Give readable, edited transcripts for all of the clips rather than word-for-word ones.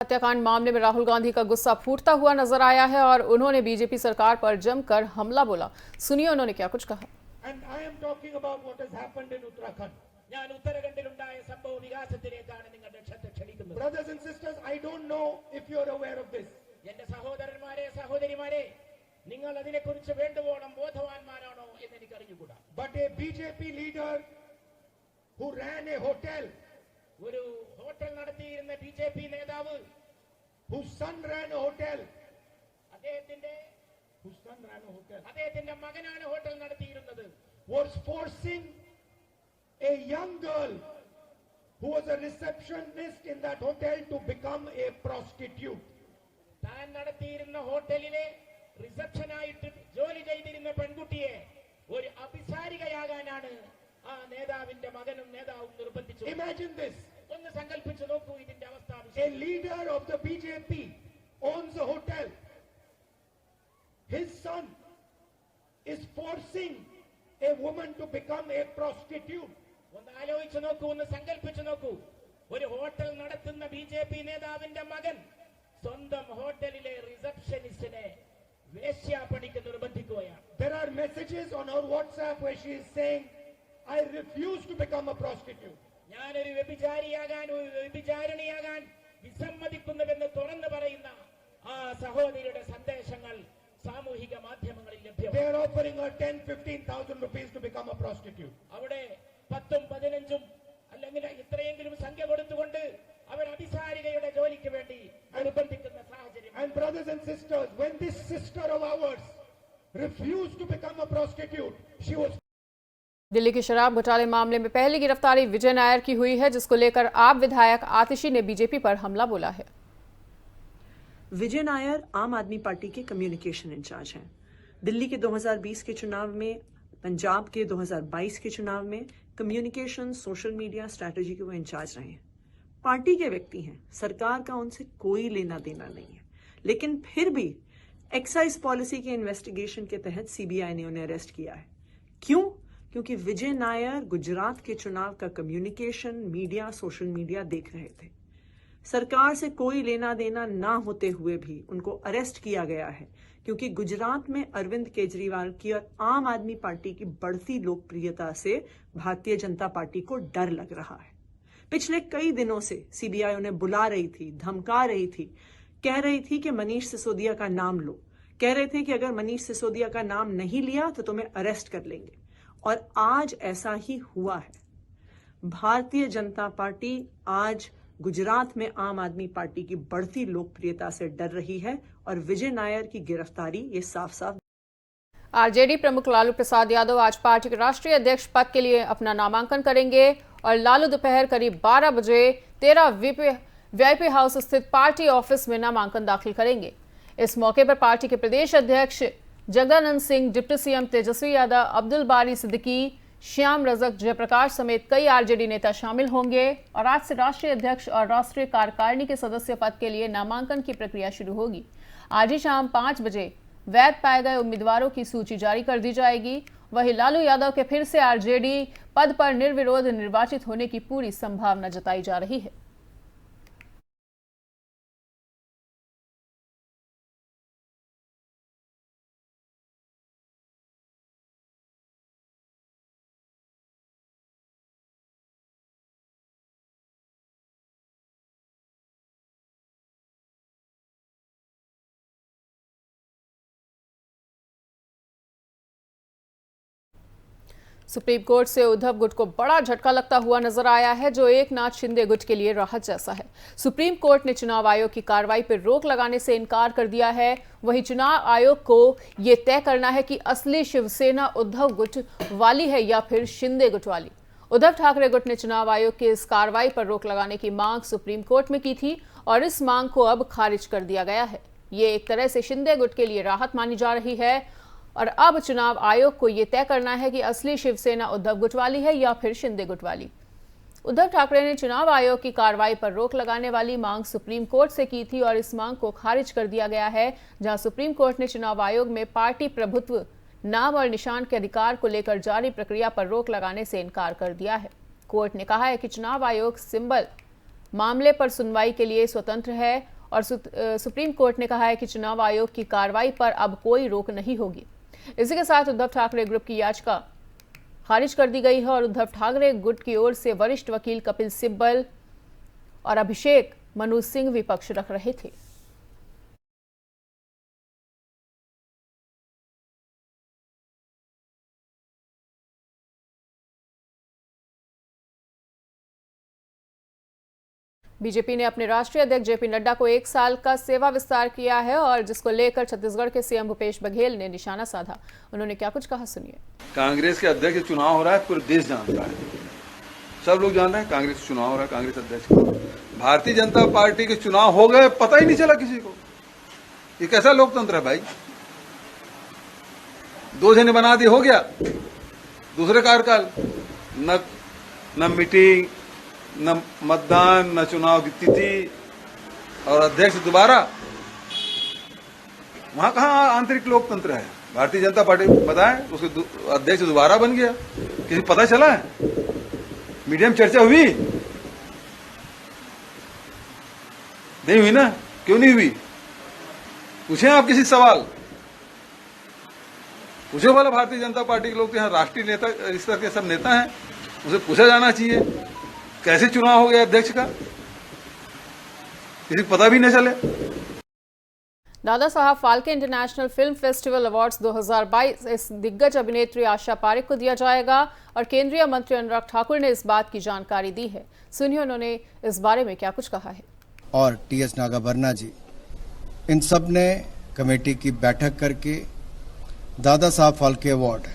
हत्याकांड मामले में राहुल गांधी का गुस्सा फूटता हुआ नजर आया है और उन्होंने बीजेपी सरकार पर जमकर हमला बोला। सुनिए उन्होंने क्या कुछ कहा। And I am talking about what has happened in Uttarakhand. Brothers and sisters, I don't know if you are aware of this. But a BJP leader who ran a hotel, whose son ran a hotel, was forcing a young girl who was a receptionist in that hotel to become a prostitute. താൻ നടത്തിയിരുന്ന ഹോട്ടലിലെ റിസപ്ഷനായിട്ട് ജോലി ചെയ്തിരുന്ന പെൺകുട്ടിയെ ഒരു അഭിസാരികയാകാനാണ് ആ നേതാവിന്റെ മകനും നേതാവും നിർബന്ധിച്ചു. Imagine this. ഒന്ന് സങ്കൽപ്പിച്ചു നോക്കൂ ഇതിന്റെ അവസ്ഥ. A leader of the BJP owns a hotel. His son is forcing a woman to become a prostitute. ഒന്ന് ആലോചിച്ചു നോക്കൂ, ഒന്ന് സങ്കൽപ്പിച്ചു നോക്കൂ. ഒരു ഹോട്ടൽ നടത്തുന്ന ബിജെപി നേതാവിന്റെ മകൻ സ്വന്തം ഹോട്ടലിലെ റിസപ്ഷനിസ്റ്റിനെ വേശ്യാപണിക്ക് നിർബന്ധിക്കുകയാണ്. There are messages on her WhatsApp where she is saying, I refuse to become a prostitute. ഞാനൊരു വ്യഭിചാരിയാകാൻ, ഒരു വ്യഭിചാരിണിയാകാൻ വിസമ്മതിക്കുന്നുവെന്ന് തുറന്നു പറയുന്ന ആ സഹോദരിയുടെ സന്ദേശങ്ങൾ സാമൂഹിക മാധ്യമങ്ങളിൽ ലഭ്യമാണ്. They are offering her 10,000-15,000 rupees to become a prostitute. അവിടെ 10-15 അല്ലെങ്കിൽ ഇത്രയെങ്കിലും സംഖ്യ കൊടുത്തുകൊണ്ട് അവർ അഭിസാരികയുടെ ജോലിക്ക് വേണ്ടി നിർബന്ധിക്കുന്ന സാഹചര്യം. And brothers and sisters, when this sister of ours refused to become a prostitute, she was. Delhi की शराब घोटाले मामले में पहली गिरफ्तारी विजय नायर की हुई है, जिसको लेकर आप विधायक आतिशी ने बीजेपी पर हमला बोला है। विजय नायर आम आदमी पार्टी के कम्युनिकेशन इंचार्ज हैं। दिल्ली के 2020 के चुनाव में, पंजाब के 2022 के चुनाव में कम्युनिकेशन, सोशल मीडिया स्ट्रैटेजी के वो इंचार्ज रहे हैं। पार्टी के व्यक्ति हैं, सरकार का उनसे कोई लेना देना नहीं है, लेकिन फिर भी एक्साइज पॉलिसी के इन्वेस्टिगेशन के तहत सीबीआई ने उन्हें अरेस्ट किया है। क्यों? क्योंकि विजय नायर गुजरात के चुनाव का कम्युनिकेशन, मीडिया, सोशल मीडिया देख रहे थे। सरकार से कोई लेना देना ना होते हुए भी उनको अरेस्ट किया गया है, क्योंकि गुजरात में अरविंद केजरीवाल की और आम आदमी पार्टी की बढ़ती लोकप्रियता से भारतीय जनता पार्टी को डर लग रहा है। पिछले कई दिनों से सीबीआई उन्हें बुला रही थी, धमका रही थी, कह रही थी कि मनीष सिसोदिया का नाम लो, कह रहे थे कि अगर मनीष सिसोदिया का नाम नहीं लिया तो तुम्हें अरेस्ट कर लेंगे। और आज ऐसा ही हुआ है। भारतीय जनता पार्टी आज गुजरात में आम आदमी पार्टी की बढ़ती लोकप्रियता से डर रही है और विजय नायर की गिरफ्तारी ये साफ साफ। आरजेडी प्रमुख लालू प्रसाद यादव आज पार्टी के राष्ट्रीय अध्यक्ष पद के लिए अपना नामांकन करेंगे और लालू दोपहर करीब 12 बजे 13 वीआईपी हाउस स्थित पार्टी ऑफिस में नामांकन दाखिल करेंगे। इस मौके पर पार्टी के प्रदेश अध्यक्ष जगदानंद सिंह, डिप्टी सीएम तेजस्वी यादव, अब्दुल बारी सिद्दीकी, श्याम रजक, जयप्रकाश समेत कई आरजेडी नेता शामिल होंगे और आज से राष्ट्रीय अध्यक्ष और राष्ट्रीय कार्यकारिणी के सदस्य पद के लिए नामांकन की प्रक्रिया शुरू होगी। आज ही शाम 5 बजे वैध पाए गए उम्मीदवारों की सूची जारी कर दी जाएगी। वहीं लालू यादव के फिर से आरजेडी पद पर निर्विरोध निर्वाचित होने की पूरी संभावना जताई जा रही है। सुप्रीम कोर्ट से उद्धव गुट को बड़ा झटका लगता हुआ नजर आया है, जो एकनाथ शिंदे गुट के लिए राहत जैसा है। सुप्रीम कोर्ट ने चुनाव आयोग की कार्रवाई पर रोक लगाने से इनकार कर दिया है। वहीं चुनाव आयोग को यह तय करना है कि असली शिवसेना उद्धव गुट वाली है या फिर शिंदे गुट वाली। उद्धव ठाकरे गुट ने चुनाव आयोग की इस कार्रवाई पर रोक लगाने की मांग सुप्रीम कोर्ट में की थी और इस मांग को अब खारिज कर दिया गया है। ये एक तरह से शिंदे गुट के लिए राहत मानी जा रही है और अब चुनाव आयोग को यह तय करना है कि असली शिवसेना उद्धव गुट वाली है या फिर शिंदे गुट वाली। उद्धव ठाकरे ने चुनाव आयोग की कार्रवाई पर रोक लगाने वाली मांग सुप्रीम कोर्ट से की थी और इस मांग को खारिज कर दिया गया है, जहां सुप्रीम कोर्ट ने चुनाव आयोग में पार्टी प्रभुत्व, नाम और निशान के अधिकार को लेकर जारी प्रक्रिया पर रोक लगाने से इनकार कर दिया है। कोर्ट ने कहा है कि चुनाव आयोग सिंबल मामले पर सुनवाई के लिए स्वतंत्र है और सुप्रीम कोर्ट ने कहा है कि चुनाव आयोग की कार्रवाई पर अब कोई रोक नहीं होगी। इसी के साथ उद्धव ठाकरे ग्रुप की याचिका खारिज कर दी गई है और उद्धव ठाकरे गुट की ओर से वरिष्ठ वकील कपिल सिब्बल और अभिषेक मनु सिंह विपक्ष रख रहे थे। बीजेपी ने अपने राष्ट्रीय अध्यक्ष जेपी नड्डा को 1 साल का सेवा विस्तार किया है और जिसको लेकर छत्तीसगढ़ के सीएम भूपेश बघेल ने निशाना साधा। उन्होंने क्या कुछ कहा, सुनिए। कांग्रेस के अध्यक्ष चुनाव हो रहा है, पूरे देश जानता है, सब लोग जान रहे हैं कांग्रेस चुनाव हो रहा है, कांग्रेस अध्यक्ष। भारतीय जनता पार्टी के चुनाव हो गए, पता ही नहीं चला किसी को। ये कैसा लोकतंत्र है भाई? 2 जने बना दिए, हो गया दूसरे कार्यकाल। न मीटिंग, न मतदान, न चुनाव की तिथि और अध्यक्ष दोबारा। वहां कहां आंतरिक लोकतंत्र है? भारतीय जनता पार्टी बताए, उसके अध्यक्ष दोबारा बन गया, किसी पता चला है? मीडिया में चर्चा हुई? नहीं हुई ना? क्यों नहीं हुई? पूछे आप किसी सवाल? पूछो वाला भारतीय जनता पार्टी के लोग, यहाँ राष्ट्रीय नेता, इस तरह के सब नेता हैं, उसे पूछा जाना चाहिए कैसे चुनाव हो गया अध्यक्ष का, किसी पता भी नहीं चले। Dada Saheb Phalke international film festival awards 2022 इस दिग्गज अभिनेत्री आशा पारिक को दिया जाएगा और केंद्रीय मंत्री अनुराग ठाकुर ने इस बात की जानकारी दी है। सुनिए उन्होंने इस बारे में क्या कुछ कहा है। और टीएस नागाभरणा जी, इन सब ने कमेटी की बैठक करके दादा साहब फाल्के अवार्ड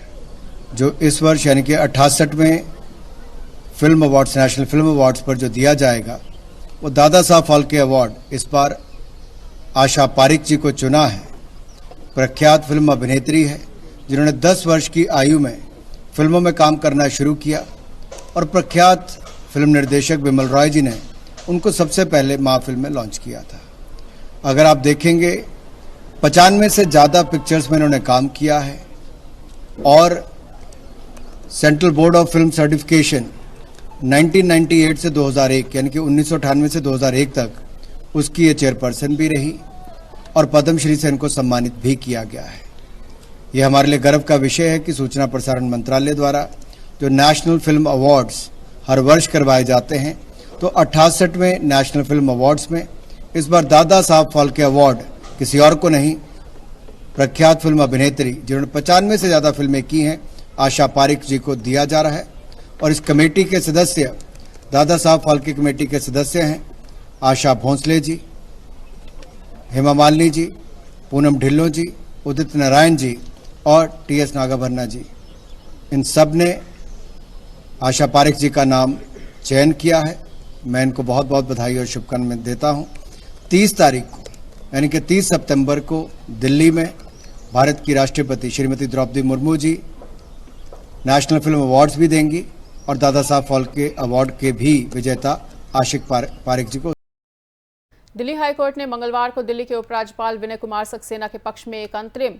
जो इस वर्ष यानी कि 68वें film awards, national film awards पर जो दिया जाएगा, वो दादा साहब फाल्के अवार्ड इस बार आशा पारिक जी को चुना है। प्रख्यात फिल्म अभिनेत्री है जिन्होंने 10 वर्ष की आयु में फिल्मों में काम करना शुरू किया और प्रख्यात फिल्म निर्देशक विमल रॉय जी ने उनको सबसे पहले माँ फिल्म में लॉन्च किया था। अगर आप देखेंगे 95 से ज़्यादा पिक्चर्स में इन्होंने काम किया है और central board of film certification 1998 से 2001 यानी कि 1998 से 2001 तक उसकी ये चेयरपर्सन भी रही और पद्मश्री से इनको सम्मानित भी किया गया है। ये हमारे लिए गर्व का विषय है कि सूचना प्रसारण मंत्रालय द्वारा जो नेशनल फिल्म अवार्ड्स हर वर्ष करवाए जाते हैं, तो 68वें नेशनल फिल्म अवार्ड्स में इस बार दादा साहब फाल्के अवार्ड किसी और को नहीं, प्रख्यात फिल्म अभिनेत्री जिन्होंने 95 से ज़्यादा फिल्में की हैं, आशा पारिक जी को दिया जा रहा है। और इस कमेटी के सदस्य, दादा साहब फाल्के कमेटी के सदस्य हैं आशा भोंसले जी, हेमा मालिनी जी, पूनम ढिल्लों जी, उदित नारायण जी और टीएस नागाभरणा जी। इन सब ने आशा पारिक जी का नाम चयन किया है। मैं इनको बहुत बहुत बधाई और शुभकामनाएं देता हूं। 30 तारीख को यानी कि 30 सितंबर को दिल्ली में भारत की राष्ट्रपति Shrimati Draupadi Murmu ji national film awards भी देंगी और दादा साहब फाल्के अवार्ड के भी विजेता आशिक पारिक जी को। दिल्ली हाईकोर्ट ने मंगलवार को दिल्ली के उपराज्यपाल विनय कुमार सक्सेना के पक्ष में एक अंतरिम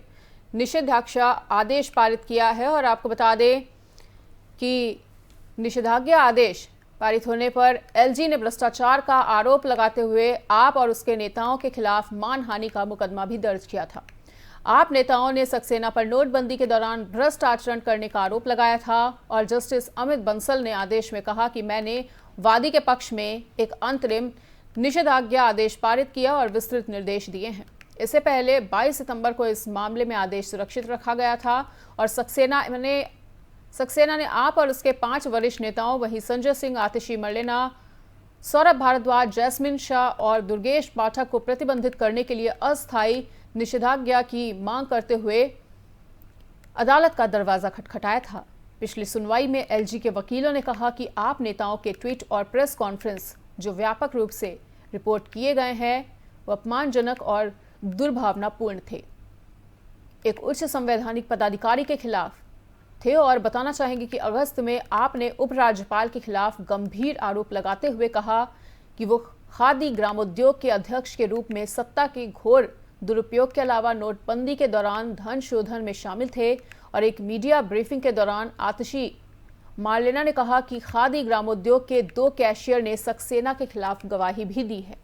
निषेधाज्ञा आदेश पारित किया है और आपको बता दें कि निषेधाज्ञा आदेश पारित होने पर एलजी ने भ्रष्टाचार का आरोप लगाते हुए आप और उसके नेताओं के खिलाफ मानहानि का मुकदमा भी दर्ज किया था। आप नेताओं ने सक्सेना पर नोटबंदी के दौरान भ्रष्ट आचरण करने का आरोप लगाया था और जस्टिस अमित बंसल ने आदेश में कहा कि मैंने वादी के पक्ष में एक अंतरिम निषेधाज्ञा आदेश पारित किया और विस्तृत निर्देश दिए हैं। इससे पहले 22 सितंबर को इस मामले में आदेश सुरक्षित रखा गया था और सक्सेना ने आप और उसके 5 वरिष्ठ नेताओं वहीं संजय सिंह, आतिशी मर्लेना, सौरभ भारद्वाज, जैस्मिन शाह और दुर्गेश पाठक को प्रतिबंधित करने के लिए अस्थायी निषेधाज्ञा की मांग करते हुए अदालत का दरवाजा खटखटाया था। पिछली सुनवाई में एलजी के वकीलों ने कहा कि आप नेताओं के ट्वीट और प्रेस कॉन्फ्रेंस जो व्यापक रूप से रिपोर्ट किए गए हैं वो अपमानजनक और दुर्भावनापूर्ण थे, एक उच्च संवैधानिक पदाधिकारी के खिलाफ थे और बताना चाहेंगे कि अगस्त में आपने उपराज्यपाल के खिलाफ गंभीर आरोप लगाते हुए कहा कि वो खादी ग्रामोद्योग के अध्यक्ष के रूप में सत्ता के घोर दुरुपयोग के अलावा नोटबंदी के दौरान धन शोधन में शामिल थे और एक मीडिया ब्रीफिंग के दौरान आतिशी मार्लेना ने कहा कि खादी ग्रामोद्योग के 2 कैशियर ने सक्सेना के खिलाफ गवाही भी दी है।